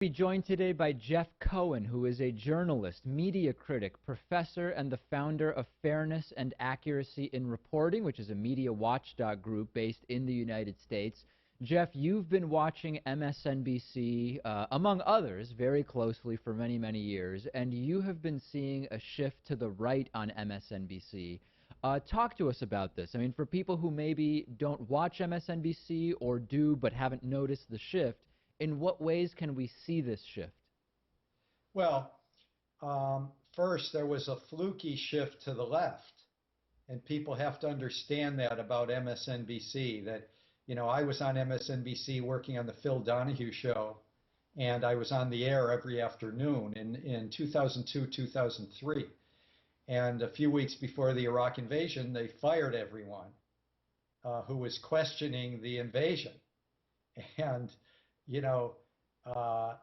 Be joined today by Jeff Cohen, who is a journalist, media critic, professor, and the founder of Fairness and Accuracy in Reporting, which is a media watchdog group based in the United States. Jeff, you've been watching MSNBC, among others, very closely for many, many years, and you have been seeing a shift to the right on MSNBC. Talk to us about this. I mean, for people who maybe don't watch MSNBC or do but haven't noticed the shift, in what ways can we see this shift? Well, first, there was a fluky shift to the left, and people have to understand that about MSNBC, that, I was on MSNBC working on the Phil Donahue show, and I was on the air every afternoon in 2002, 2003. And a few weeks before the Iraq invasion, they fired everyone who was questioning the invasion. And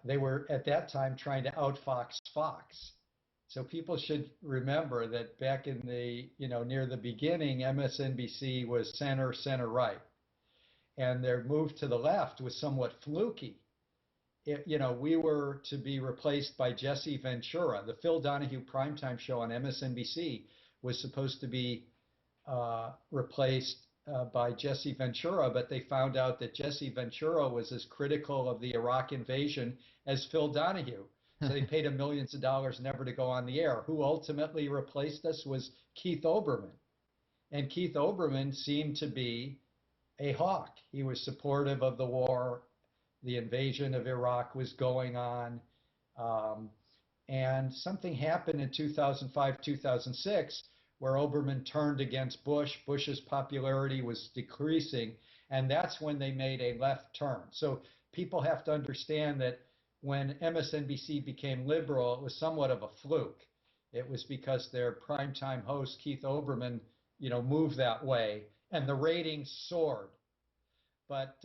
they were at that time trying to outfox Fox. So people should remember that back in the, near the beginning, MSNBC was center right. And their move to the left was somewhat fluky. We were to be replaced by Jesse Ventura. The Phil Donahue primetime show on MSNBC was supposed to be replaced by Jesse Ventura, but they found out that Jesse Ventura was as critical of the Iraq invasion as Phil Donahue. So they paid him millions of dollars never to go on the air. Who ultimately replaced us was Keith Olbermann. And Keith Olbermann seemed to be a hawk. He was supportive of the war. The invasion of Iraq was going on. And something happened in 2005, 2006, where Olbermann turned against Bush. Bush's popularity was decreasing, and that's when they made a left turn. So people have to understand that when MSNBC became liberal, it was somewhat of a fluke. It was because their primetime host, Keith Olbermann, moved that way, and the ratings soared. But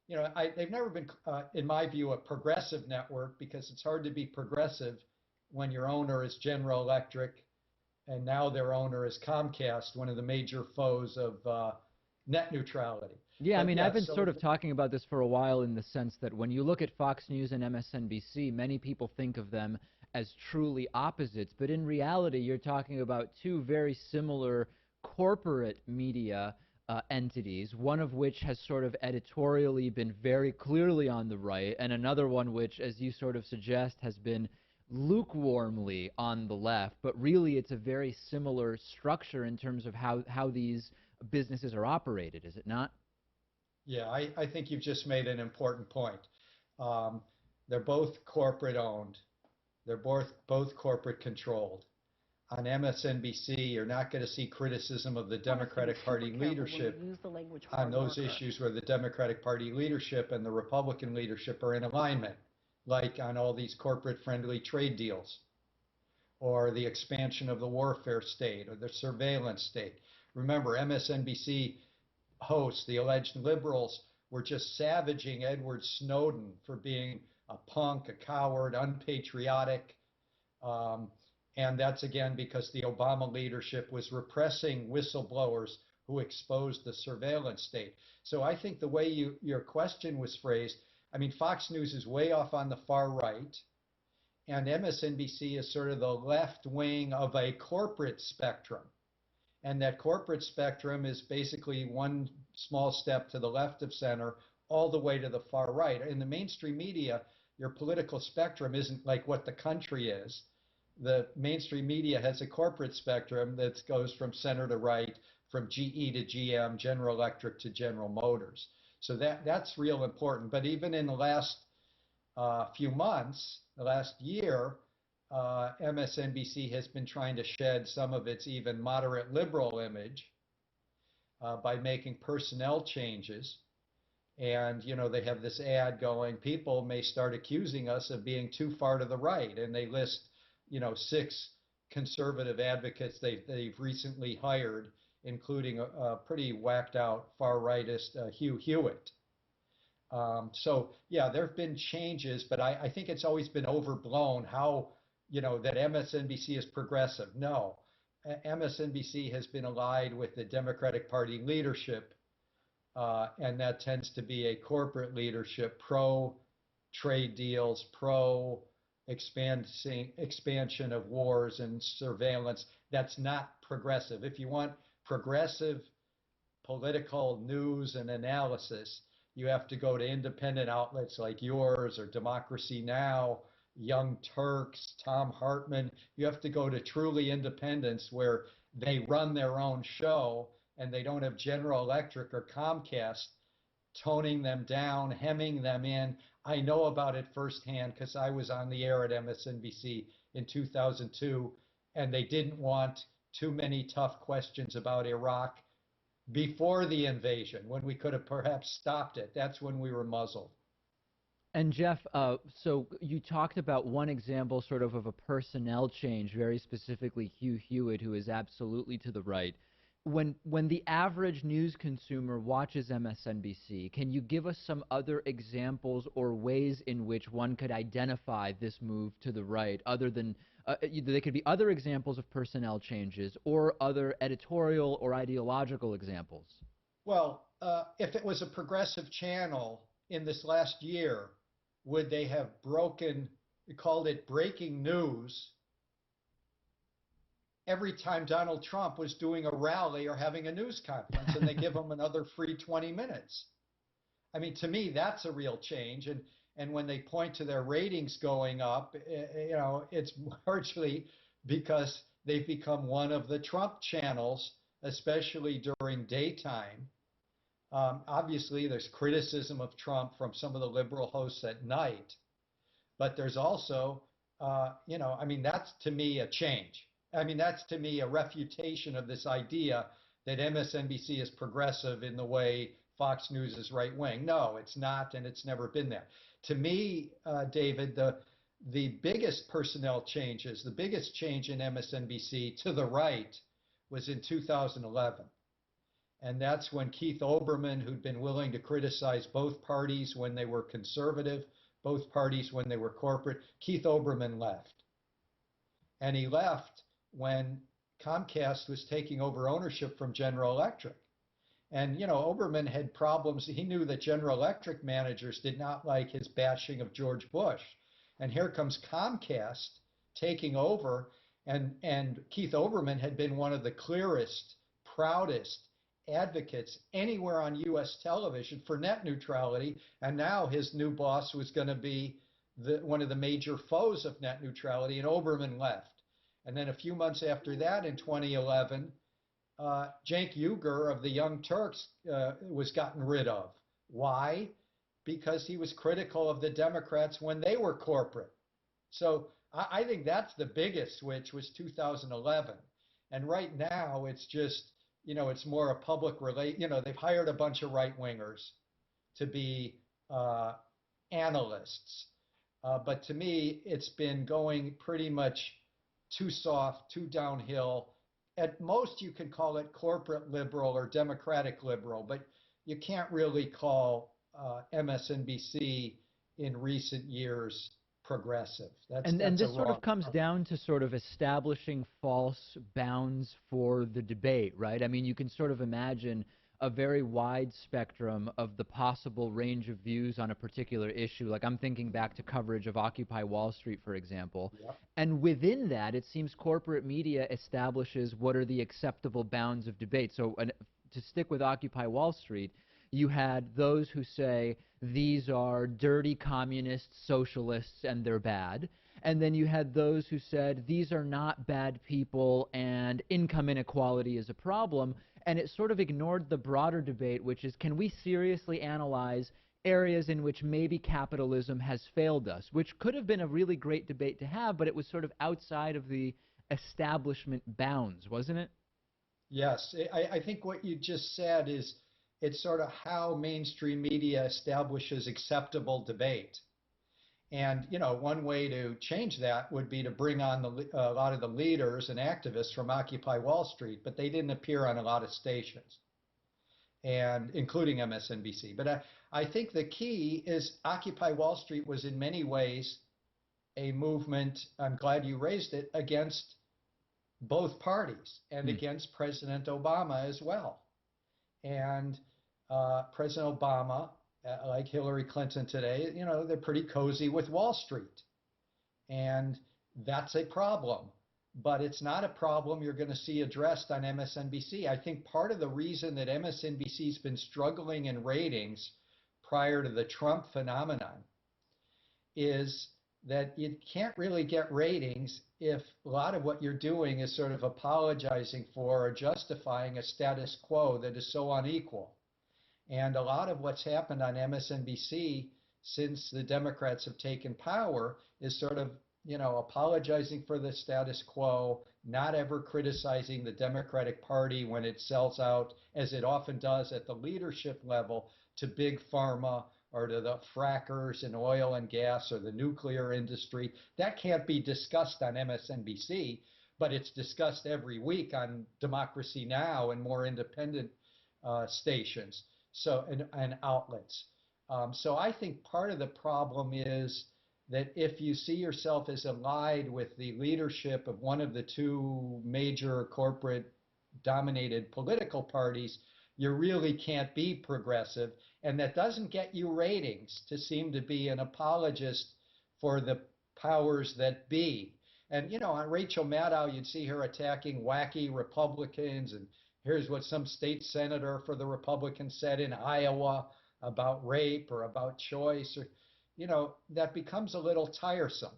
they've never been, in my view, a progressive network, because it's hard to be progressive when your owner is General Electric, and now their owner is Comcast, one of the major foes of net neutrality. Yeah, I mean, I've been sort of talking about this for a while, in the sense that when you look at Fox News and MSNBC, many people think of them as truly opposites, but in reality, you're talking about two very similar corporate media entities, one of which has sort of editorially been very clearly on the right, and another one which, as you sort of suggest, has been lukewarmly on the left. But really it's a very similar structure in terms of how these businesses are operated, is it not? Yeah, I think you've just made an important point. They're both corporate owned. They're both corporate controlled. On MSNBC, you're not going to see criticism of the Democratic Party leadership on those issues where the Democratic Party leadership and the Republican leadership are in alignment, like on all these corporate-friendly trade deals, or the expansion of the warfare state, or the surveillance state. Remember, MSNBC hosts, the alleged liberals, were just savaging Edward Snowden for being a punk, a coward, unpatriotic. And that's, again, because the Obama leadership was repressing whistleblowers who exposed the surveillance state. So I think the way your question was phrased, I mean, Fox News is way off on the far right, and MSNBC is sort of the left wing of a corporate spectrum. And that corporate spectrum is basically one small step to the left of center, all the way to the far right. In the mainstream media, your political spectrum isn't like what the country is. The mainstream media has a corporate spectrum that goes from center to right, from GE to GM, General Electric to General Motors. So that's real important. But even in the last few months, the last year, MSNBC has been trying to shed some of its even moderate liberal image by making personnel changes. And, they have this ad going, people may start accusing us of being too far to the right. And they list 6 conservative advocates they've recently hired, including a pretty whacked out far-rightist Hugh Hewitt. So yeah, there have been changes, but I think it's always been overblown how, that MSNBC is progressive. No, MSNBC has been allied with the Democratic Party leadership, and that tends to be a corporate leadership, pro trade deals, pro expansion of wars and surveillance. That's not progressive. If you want progressive political news and analysis, you have to go to independent outlets like yours or Democracy Now!, Young Turks, Tom Hartman. You have to go to truly independents where they run their own show and they don't have General Electric or Comcast toning them down, hemming them in. I know about it firsthand because I was on the air at MSNBC in 2002, and they didn't want too many tough questions about Iraq before the invasion, when we could have perhaps stopped it. That's when we were muzzled. And Jeff, so you talked about one example sort of a personnel change, very specifically Hugh Hewitt, who is absolutely to the right. When the average news consumer watches MSNBC, can you give us some other examples or ways in which one could identify this move to the right, other than they could be other examples of personnel changes or other editorial or ideological examples? Well, if it was a progressive channel in this last year, would they have called it breaking news every time Donald Trump was doing a rally or having a news conference, and they give him another free 20 minutes? I mean, to me, that's a real change. And when they point to their ratings going up, it's largely because they've become one of the Trump channels, especially during daytime. Obviously, there's criticism of Trump from some of the liberal hosts at night, but there's also, I mean, that's to me a change. I mean, that's to me a refutation of this idea that MSNBC is progressive in the way Fox News is right wing. No, it's not, and it's never been there. To me, David, the biggest personnel changes, the biggest change in MSNBC to the right was in 2011. And that's when Keith Olbermann, who'd been willing to criticize both parties when they were conservative, both parties when they were corporate, Keith Olbermann left. And he left when Comcast was taking over ownership from General Electric. And, Olbermann had problems. He knew that General Electric managers did not like his bashing of George Bush. And here comes Comcast taking over. And Keith Olbermann had been one of the clearest, proudest advocates anywhere on U.S. television for net neutrality, and now his new boss was going to be one of the major foes of net neutrality, and Olbermann left. And then a few months after that, in 2011, Cenk Uygur of the Young Turks was gotten rid of. Why? Because he was critical of the Democrats when they were corporate. So I think that's the biggest switch, was 2011. And right now, it's just, it's more a public they've hired a bunch of right-wingers to be analysts. But to me, it's been going pretty much too soft, too downhill. At most, you could call it corporate liberal or democratic liberal, but you can't really call MSNBC in recent years progressive. And this sort of comes down to sort of establishing false bounds for the debate, right? I mean, you can sort of imagine a very wide spectrum of the possible range of views on a particular issue. Like, I'm thinking back to coverage of Occupy Wall Street, for example. Yep. And within that, it seems corporate media establishes what are the acceptable bounds of debate. So to stick with Occupy Wall Street, you had those who say these are dirty communists, socialists, and they're bad. And then you had those who said these are not bad people and income inequality is a problem. And it sort of ignored the broader debate, which is, can we seriously analyze areas in which maybe capitalism has failed us, which could have been a really great debate to have, but it was sort of outside of the establishment bounds, wasn't it? Yes. I think what you just said is, it's sort of how mainstream media establishes acceptable debate. And, one way to change that would be to bring on a lot of the leaders and activists from Occupy Wall Street, but they didn't appear on a lot of stations, and including MSNBC. But I think the key is Occupy Wall Street was in many ways a movement, I'm glad you raised it, against both parties and against President Obama as well. And President Obama like Hillary Clinton today, they're pretty cozy with Wall Street. And that's a problem. But it's not a problem you're going to see addressed on MSNBC. I think part of the reason that MSNBC's been struggling in ratings prior to the Trump phenomenon is that you can't really get ratings if a lot of what you're doing is sort of apologizing for or justifying a status quo that is so unequal. And a lot of what's happened on MSNBC since the Democrats have taken power is sort of, apologizing for the status quo, not ever criticizing the Democratic Party when it sells out, as it often does at the leadership level, to big pharma or to the frackers in oil and gas or the nuclear industry. That can't be discussed on MSNBC, but it's discussed every week on Democracy Now! And more independent stations and outlets. So I think part of the problem is that if you see yourself as allied with the leadership of one of the two major corporate dominated political parties, you really can't be progressive. And that doesn't get you ratings to seem to be an apologist for the powers that be. And, on Rachel Maddow, you'd see her attacking wacky Republicans. And here's what some state senator for the Republicans said in Iowa about rape or about choice, or that becomes a little tiresome.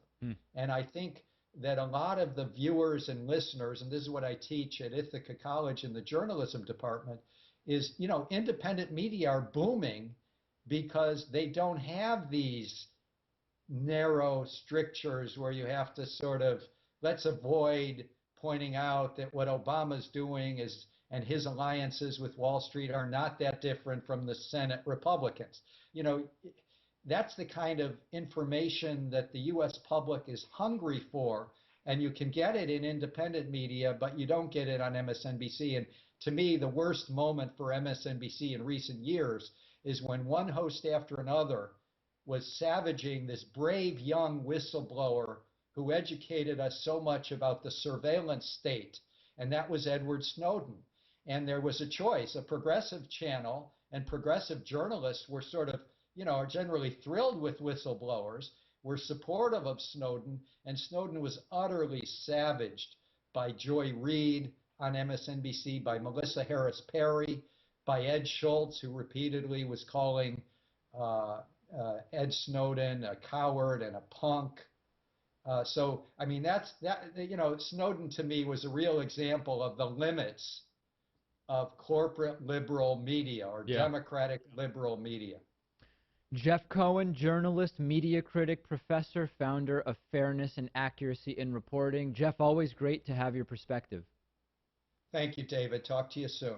And I think that a lot of the viewers and listeners, and this is what I teach at Ithaca College in the journalism department, is, independent media are booming because they don't have these narrow strictures where you have to sort of, let's avoid pointing out that what Obama's doing is, and his alliances with Wall Street are not that different from the Senate Republicans. That's the kind of information that the U.S. public is hungry for, and you can get it in independent media, but you don't get it on MSNBC. And to me, the worst moment for MSNBC in recent years is when one host after another was savaging this brave young whistleblower who educated us so much about the surveillance state, and that was Edward Snowden. And there was a choice. A progressive channel and progressive journalists were sort of, are generally thrilled with whistleblowers, were supportive of Snowden, and Snowden was utterly savaged by Joy Reid on MSNBC, by Melissa Harris Perry, by Ed Schultz, who repeatedly was calling Ed Snowden a coward and a punk. So, I mean, Snowden to me was a real example of the limits of corporate liberal media or democratic liberal media. Jeff Cohen, journalist, media critic, professor, founder of Fairness and Accuracy in Reporting. Jeff, always great to have your perspective. Thank you, David. Talk to you soon.